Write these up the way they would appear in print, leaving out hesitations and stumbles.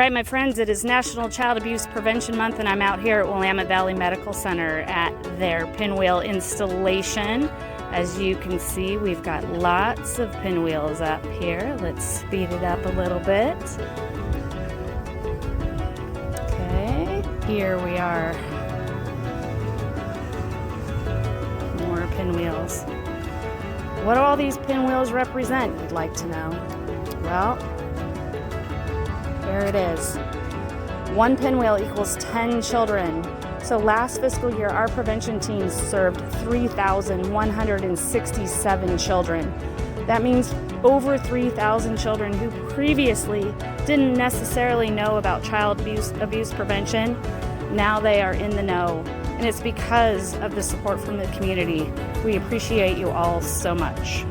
Hi, my friends. It is National Child Abuse Prevention Month, and I'm out here at Willamette Valley Medical Center at their pinwheel installation. As you can see, we've got lots of pinwheels up here. Let's speed it up a little bit. Okay, here we are. More pinwheels. What do all these pinwheels represent, you'd like to know? Well, there it is. One pinwheel equals 10 children. So last fiscal year, our prevention teams served 3,167 children. That means over 3,000 children who previously didn't necessarily know about child abuse prevention. Now they are in the know, and it's because of the support from the community. We appreciate you all so much.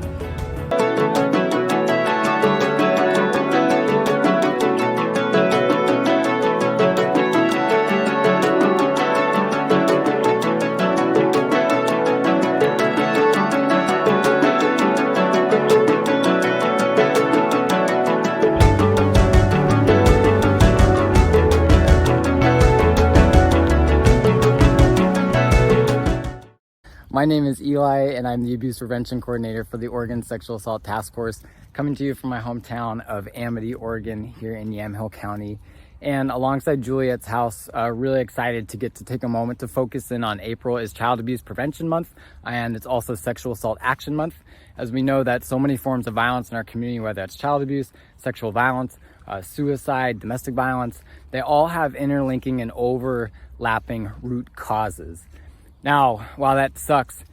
My name is Eli, and I'm the Abuse Prevention Coordinator for the Oregon Sexual Assault Task Force, coming to you from my hometown of Amity, Oregon, here in Yamhill County. And alongside Juliette's house, really excited to get to take a moment to focus in on April is Child Abuse Prevention Month, and it's also Sexual Assault Action Month. As we know that so many forms of violence in our community, whether it's child abuse, sexual violence, suicide, domestic violence, they all have interlinking and overlapping root causes. Now, while that sucks,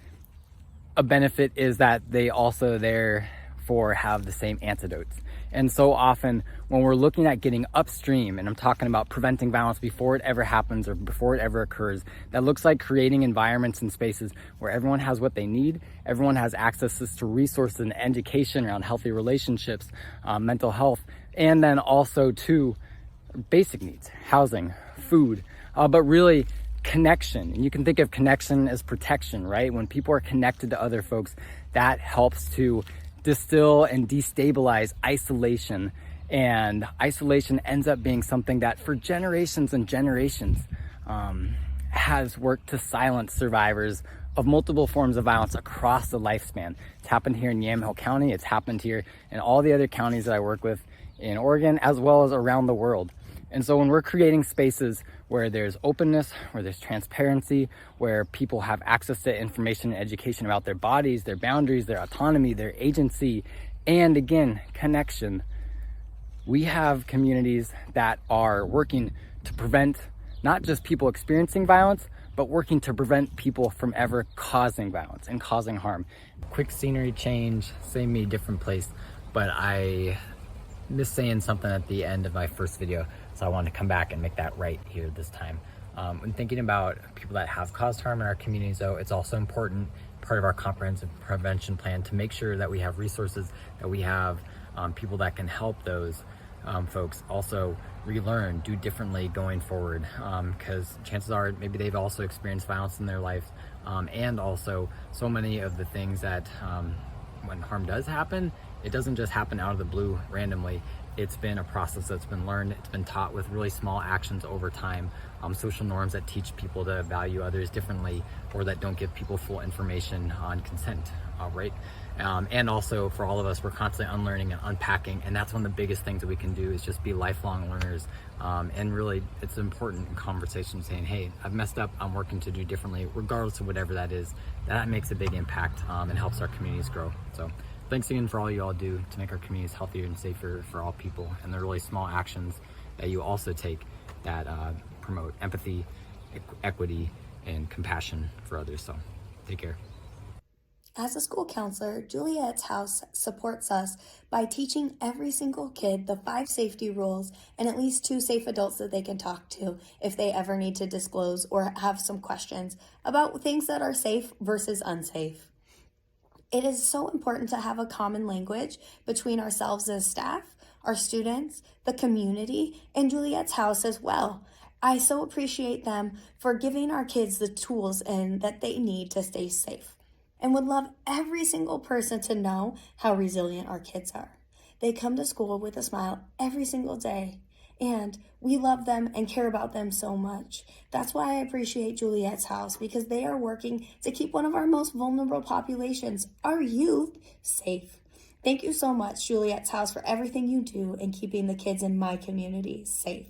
a benefit is that they also therefore have the same antidotes. And so often when we're looking at getting upstream, and I'm talking about preventing violence before it ever happens or before it ever occurs, that looks like creating environments and spaces where everyone has what they need, everyone has access to resources and education around healthy relationships, mental health, and then also to basic needs, housing, food, but really connection. And you can think of connection as protection, right? When people are connected to other folks, that helps to distill and destabilize isolation. And isolation ends up being something that for generations and generations has worked to silence survivors of multiple forms of violence across the lifespan. It's happened here in Yamhill County. It's happened here in all the other counties that I work with in Oregon, as well as around the world. And so when we're creating spaces where there's openness, where there's transparency, where people have access to information and education about their bodies, their boundaries, their autonomy, their agency, and again, connection, we have communities that are working to prevent not just people experiencing violence, but working to prevent people from ever causing violence and causing harm. Quick scenery change, same me, different place, but I missed saying something at the end of my first video. So I wanted to come back and make that right here this time. When thinking about people that have caused harm in our communities, though, it's also important, part of our comprehensive prevention plan, to make sure that we have resources, that we have people that can help those folks also relearn, do differently going forward, because chances are maybe they've also experienced violence in their life, and also so many of the things that when harm does happen, it doesn't just happen out of the blue randomly. It's been a process that's been learned. It's been taught with really small actions over time, social norms that teach people to value others differently, or that don't give people full information on consent, right? And also for all of us, we're constantly unlearning and unpacking, and that's one of the biggest things that we can do is just be lifelong learners. And really, it's important in conversation saying, hey, I've messed up, I'm working to do differently, regardless of whatever that is. That makes a big impact and helps our communities grow. So thanks again for all you all do to make our communities healthier and safer for all people, and the really small actions that you also take that promote empathy, equity, and compassion for others. So take care. As a school counselor, Juliette's house supports us by teaching every single kid the 5 safety rules and at least 2 safe adults that they can talk to if they ever need to disclose or have some questions about things that are safe versus unsafe. It is so important to have a common language between ourselves as staff, our students, the community, and Juliette's house as well. I so appreciate them for giving our kids the tools and that they need to stay safe, and would love every single person to know how resilient our kids are. They come to school with a smile every single day, And we love them and care about them so much. That's why I appreciate Juliette's house, because they are working to keep one of our most vulnerable populations, our youth, safe. Thank you so much, Juliette's house, for everything you do in keeping the kids in my community safe.